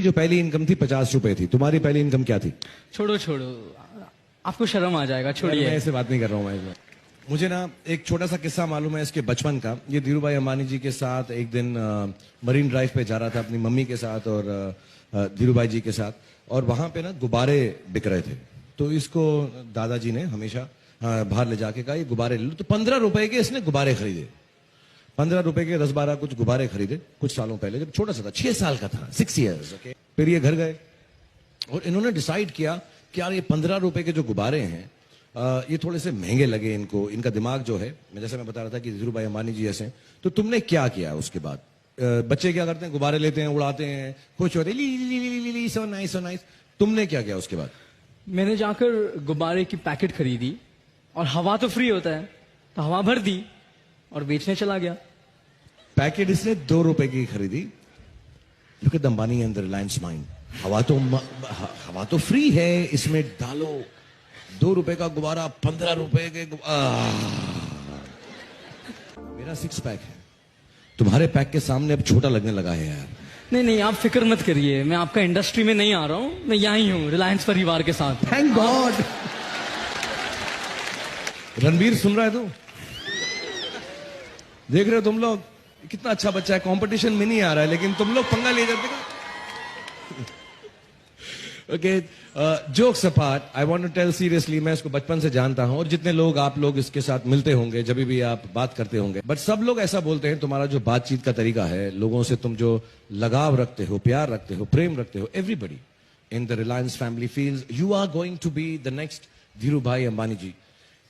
जो पहली इनकम थी 50 रुपए थी, तुम्हारी पहली इनकम क्या थी? छोड़ो छोड़ो, आपको शर्म आ जाएगा, मैं छोड़िए। ऐसे बात नहीं कर रहा हूँ मैं। मुझे ना एक छोटा सा किस्सा मालूम है इसके बचपन का। ये धीरू भाई अंबानी जी के साथ एक दिन मरीन ड्राइव पे जा रहा था अपनी मम्मी के साथ और धीरू भाई जी के साथ, और वहां पे ना गुब्बारे बिक रहे थे। तो इसको दादाजी ने हमेशा बाहर ले जाके कहा ये गुब्बारे ले लो। तो 15 रुपए के इसने गुब्बारे खरीदे। 15 रुपए के 10-12 कुछ गुब्बारे खरीदे कुछ सालों पहले, जब छोटा सा था, 6 साल का था, 6 इयर्स। ओके, फिर ये घर गए और इन्होंने डिसाइड किया कि यार ये 15 रुपए के जो गुब्बारे हैं ये थोड़े से महंगे लगे इनको। इनका दिमाग जो है, जैसे मैं बता रहा था कि धीरू भाई अंबानी जी ऐसे। तो तुमने क्या किया उसके बाद? बच्चे क्या करते हैं, गुब्बारे लेते हैं, उड़ाते हैं, खुश होते हैं, ली ली ली ली ली, सो नाइस सो नाइस। तुमने क्या किया उसके बाद? मैंने जाकर गुब्बारे की पैकेट खरीदी और हवा तो फ्री होता है तो हवा भर दी और बेचने चला गया। पैकेट इसने 2 रुपए की खरीदी। Look at the money and the Reliance mind. हवा तो फ्री है, इसमें डालो। 2 रुपए का गुब्बारा 15 रुपए के मेरा 6 पैक है, तुम्हारे पैक के सामने अब छोटा लगने लगा है यार। नहीं नहीं, आप फिक्र मत करिए, मैं आपका इंडस्ट्री में नहीं आ रहा हूँ, मैं यहीं हूँ रिलायंस परिवार के साथ। Thank God. रणबीर सुन रहा है तू? देख रहे हो तुम लोग कितना अच्छा बच्चा है, कंपटीशन में नहीं आ रहा है लेकिन तुम लोग पंगा ले जाते हो। Okay, jokes apart, I want to tell seriously, मैं इसको बचपन से जानता हूं और जितने लोग आप लोग इसके साथ मिलते होंगे, जब भी आप बात करते होंगे, बट सब लोग ऐसा बोलते हैं तुम्हारा जो बातचीत का तरीका है, लोगों से तुम जो लगाव रखते हो, प्यार रखते हो, प्रेम रखते हो, everybody in the Reliance family feels you are going to be the next Dhirubhai Ambani जी।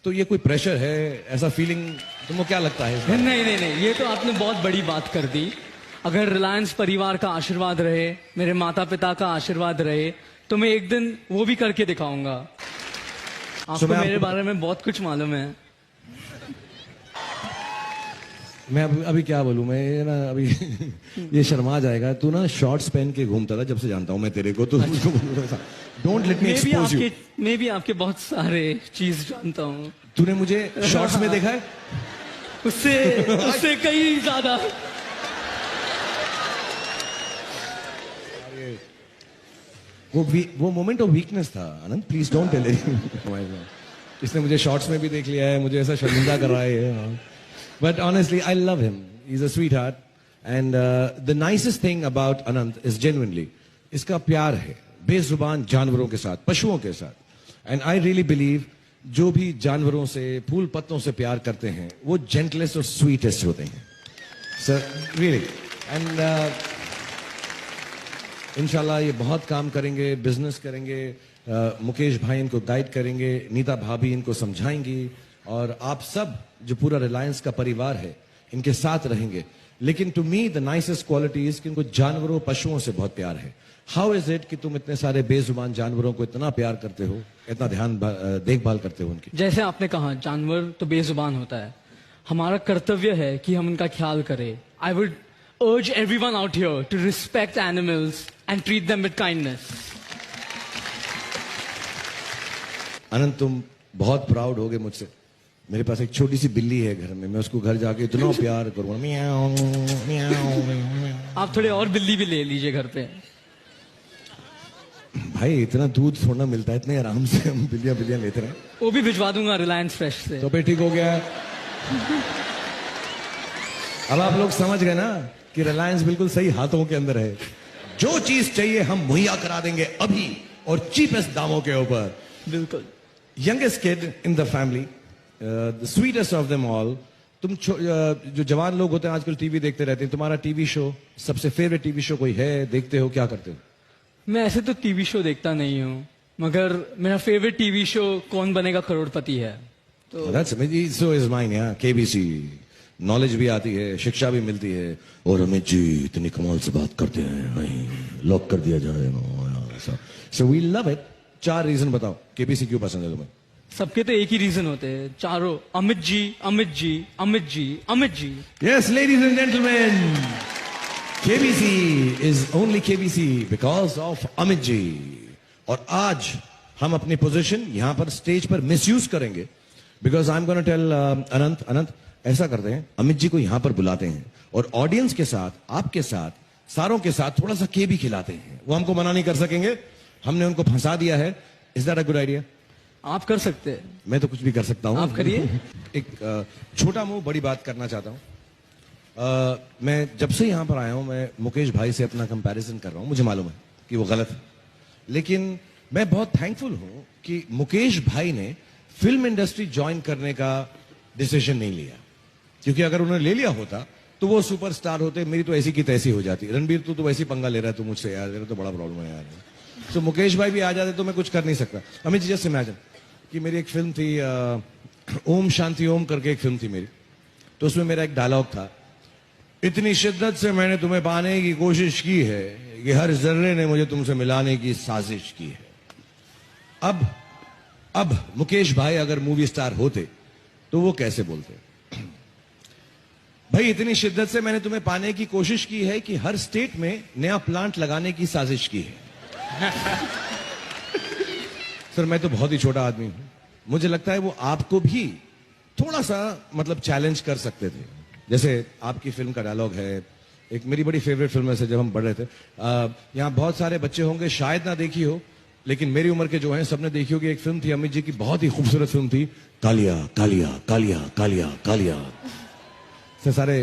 तो ये कोई प्रेशर है, ऐसा फीलिंग तुमको क्या लगता है? नहीं नहीं नहीं, ये तो आपने बहुत बड़ी बात कर दी। अगर रिलायंस परिवार का आशीर्वाद रहे, मेरे माता पिता का आशीर्वाद रहे, तो मैं एक दिन वो भी करके दिखाऊंगा। आपको मेरे बारे में बहुत कुछ मालूम है। मैं अभी क्या बोलूं, मैं ना अभी ये शर्मा जाएगा। तू ना शॉर्ट्स पहन के घूमता था जब से जानता हूं मैं तेरे को, तो don't let me expose you. मैं भी आपके बहुत सारे चीज जानता हूं। तूने मुझे शॉर्ट्स में देखा है? उससे कहीं ज्यादा। वो मोमेंट ऑफ वीकनेस था अनंत, प्लीज डोंट टेल एनीवन। इसने मुझे शॉर्ट्स में भी देख लिया है, मुझे ऐसा शर्मिंदा कर रहा है। But honestly I love him, he is a sweet heart and the nicest thing about Anant is genuinely इसका प्यार है बेजुबान जानवरों के साथ, पशुओं के साथ। एंड आई रियली बिलीव जो भी जानवरों से, फूल पत्तों से प्यार करते हैं वो जेंटलेस्ट और स्वीटेस्ट होते हैं सर, रियली। एंड इंशाल्लाह ये बहुत काम करेंगे, बिजनेस करेंगे, मुकेश भाई इनको गाइड करेंगे, नीता भाभी इनको समझाएंगी, और आप सब जो पूरा रिलायंस का परिवार है इनके साथ रहेंगे। लेकिन to me the nicest quality is कि इनको जानवरों, पशुओं से बहुत प्यार है। हाउ इज इट कि तुम इतने सारे बेजुबान जानवरों को इतना प्यार करते हो, इतना ध्यान देखभाल करते हो उनकी? जैसे आपने कहा, जानवर तो बेजुबान होता है, हमारा कर्तव्य है कि हम उनका ख्याल करें। I would urge everyone out here to respect animals and treat them with kindness. अनंत, तुम बहुत प्राउड होगे मुझसे। मेरे पास एक छोटी सी बिल्ली है घर में, मैं उसको घर जाके इतना प्यार करूंगा, म्याऊं म्याऊं। आप थोड़े और बिल्ली भी ले लीजिए घर पे। भाई इतना दूध थोड़ा मिलता है, इतने आराम से हम बिल्लियां लेते रहे। वो भी भिजवा दूंगा रिलायंस फ्रेश से। तो पे ठीक हो गया। अब आप लोग समझ गए ना कि रिलायंस बिल्कुल सही हाथों के अंदर है। जो चीज चाहिए हम मुहैया करा देंगे अभी, और चीपेस्ट दामों के ऊपर। बिल्कुल। Youngest kid in the family, the sweetest of them all. तुम जो जवान लोग होते हैं आजकल टीवी देखते रहते हैं, तुम्हारा टीवी शो, सबसे फेवरेट टीवी शो कोई है? देखते हो, क्या करते हो? मैं ऐसे तो टीवी शो देखता नहीं हूँ, मगर मेरा फेवरेट टीवी शो कौन बनेगा करोड़पति है। तो That's amazing. So is mine, yeah. KBC. Knowledge भी आती है, शिक्षा भी मिलती है, और अमित जी इतनी कमाल से बात करते हैं, नहीं लॉक कर दिया जाए। So we love it. 4 reason बताओ केबीसी क्यों पसंद है तुम्हें? सबके तो एक ही रीजन होते हैं, चारों। Amit ji, Amit ji, Amit ji, Amit ji. Yes, ladies and gentlemen, KBC is only KBC because of Amit ji. और आज हम अपनी पोजीशन यहां पर स्टेज पर मिसयूज करेंगे, because I am gonna tell Anant, ऐसा करते हैं, अमित जी को यहां पर बुलाते हैं और ऑडियंस के साथ, आपके साथ सारों के साथ थोड़ा सा के भी खिलाते हैं, वो हमको मना नहीं कर सकेंगे, हमने उनको फंसा दिया है। Is that a good idea? आप कर सकते हैं। मैं तो कुछ भी कर सकता हूँ। आप करिए। एक छोटा मुंह बड़ी बात करना चाहता हूँ। मैं जब से यहां पर आया हूं, मैं मुकेश भाई से अपना कंपैरिजन कर रहा हूं, मुझे मालूम है कि वो गलत है, लेकिन मैं बहुत थैंकफुल हूं कि मुकेश भाई ने फिल्म इंडस्ट्री ज्वाइन करने का डिसीजन नहीं लिया, क्योंकि अगर उन्होंने ले लिया होता तो वो सुपरस्टार होते, मेरी तो ऐसी की तैसी हो जाती। रणबीर तू तो ऐसी पंगा ले रहा है तू मुझसे यार, तेरा तो बड़ा प्रॉब्लम है यार। तो मुकेश भाई भी आ जाते तो मैं कुछ कर नहीं सकता। अमित जस्ट इमेजिन कि मेरी एक फिल्म थी ओम शांति ओम करके एक फिल्म थी मेरी, तो उसमें मेरा एक डायलॉग था, इतनी शिद्दत से मैंने तुम्हें पाने की कोशिश की है कि हर जर्रे ने मुझे तुमसे मिलाने की साजिश की है। अब मुकेश भाई अगर मूवी स्टार होते तो वो कैसे बोलते, भाई इतनी शिद्दत से मैंने तुम्हें पाने की कोशिश की है कि हर स्टेट में नया प्लांट लगाने की साजिश की है। सर मैं तो बहुत ही छोटा आदमी हूं, मुझे लगता है वो आपको भी थोड़ा सा मतलब चैलेंज कर सकते थे। जैसे आपकी फिल्म का डायलॉग है, एक मेरी बड़ी फेवरेट फिल्म है जब हम पढ़ रहे थे, यहाँ बहुत सारे बच्चे होंगे शायद ना देखी हो, लेकिन मेरी उम्र के जो हैं सबने देखी होगी। एक फिल्म थी अमित जी की, बहुत ही खूबसूरत फिल्म थी, कालिया कालिया कालिया कालिया कालिया। से सारे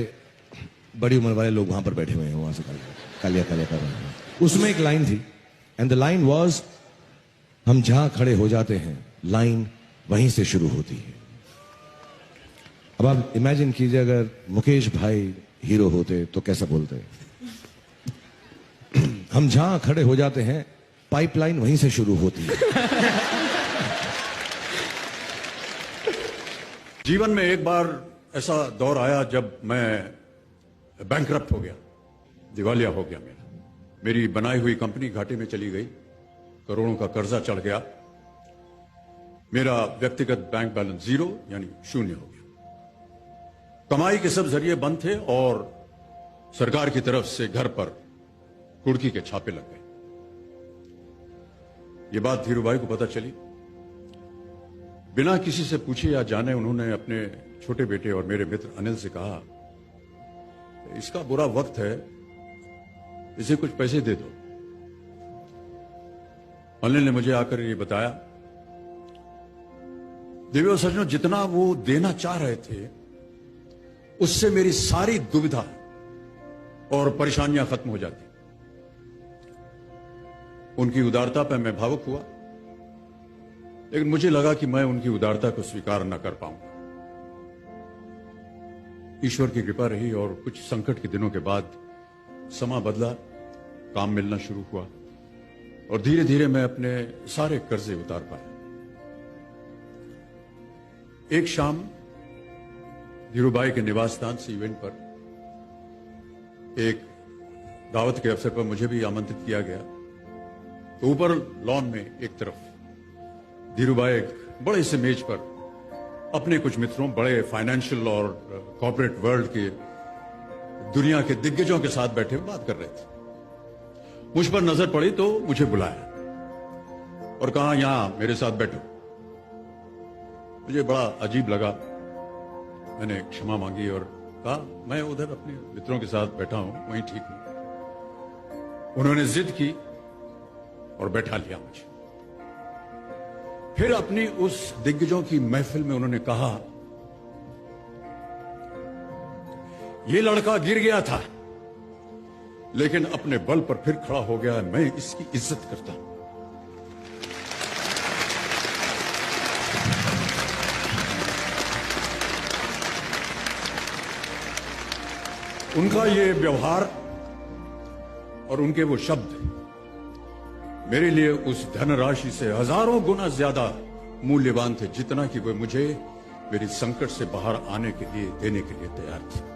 बड़ी उम्र वाले लोग वहां पर बैठे हुए हैं, वहां से कालिया कालिया कर रहे हैं। उसमें एक लाइन थी, एंड द लाइन वाज, हम जहां खड़े हो जाते हैं लाइन वहीं से शुरू होती है। अब आप इमेजिन कीजिए अगर मुकेश भाई हीरो होते तो कैसा बोलते, हम जहां खड़े हो जाते हैं पाइपलाइन वहीं से शुरू होती है। जीवन में एक बार ऐसा दौर आया जब मैं बैंकरप्ट हो गया, दिवालिया हो गया। मेरी बनाई हुई कंपनी घाटे में चली गई, करोड़ों का कर्जा चढ़ गया, मेरा व्यक्तिगत बैंक बैलेंस जीरो यानी शून्य हो गया। कमाई के सब जरिए बंद थे और सरकार की तरफ से घर पर कुर्की के छापे लग गए। ये बात धीरूभाई को पता चली। बिना किसी से पूछे या जाने उन्होंने अपने छोटे बेटे और मेरे मित्र अनिल से कहा, इसका बुरा वक्त है, इसे कुछ पैसे दे दो। अनिल ने मुझे आकर ये बताया, देवियों सज्जनों, जितना वो देना चाह रहे थे उससे मेरी सारी दुविधा और परेशानियां खत्म हो जाती। उनकी उदारता पर मैं भावुक हुआ, लेकिन मुझे लगा कि मैं उनकी उदारता को स्वीकार न कर पाऊंगा। ईश्वर की कृपा रही और कुछ संकट के दिनों के बाद समा बदला, काम मिलना शुरू हुआ और धीरे धीरे मैं अपने सारे कर्जे उतार पाया। एक शाम धीरूभाई के निवास स्थान से इवेंट पर एक दावत के अवसर पर मुझे भी आमंत्रित किया गया। तो ऊपर लॉन में एक तरफ धीरूभाई एक बड़े से मेज पर अपने कुछ मित्रों, बड़े फाइनेंशियल और कॉर्पोरेट वर्ल्ड के दुनिया के दिग्गजों के साथ बैठे हुए बात कर रहे थे। मुझ पर नजर पड़ी तो मुझे बुलाया और कहा, यहां मेरे साथ बैठो। मुझे बड़ा अजीब लगा, मैंने क्षमा मांगी और कहा, मैं उधर अपने मित्रों के साथ बैठा हूं, वहीं ठीक हूं। उन्होंने जिद की और बैठा लिया मुझे। फिर अपनी उस दिग्गजों की महफिल में उन्होंने कहा, यह लड़का गिर गया था लेकिन अपने बल पर फिर खड़ा हो गया है, मैं इसकी इज्जत करता हूं। उनका ये व्यवहार और उनके वो शब्द मेरे लिए उस धनराशि से हजारों गुना ज्यादा मूल्यवान थे, जितना कि वे मुझे मेरी संकट से बाहर आने के लिए, देने के लिए तैयार थे।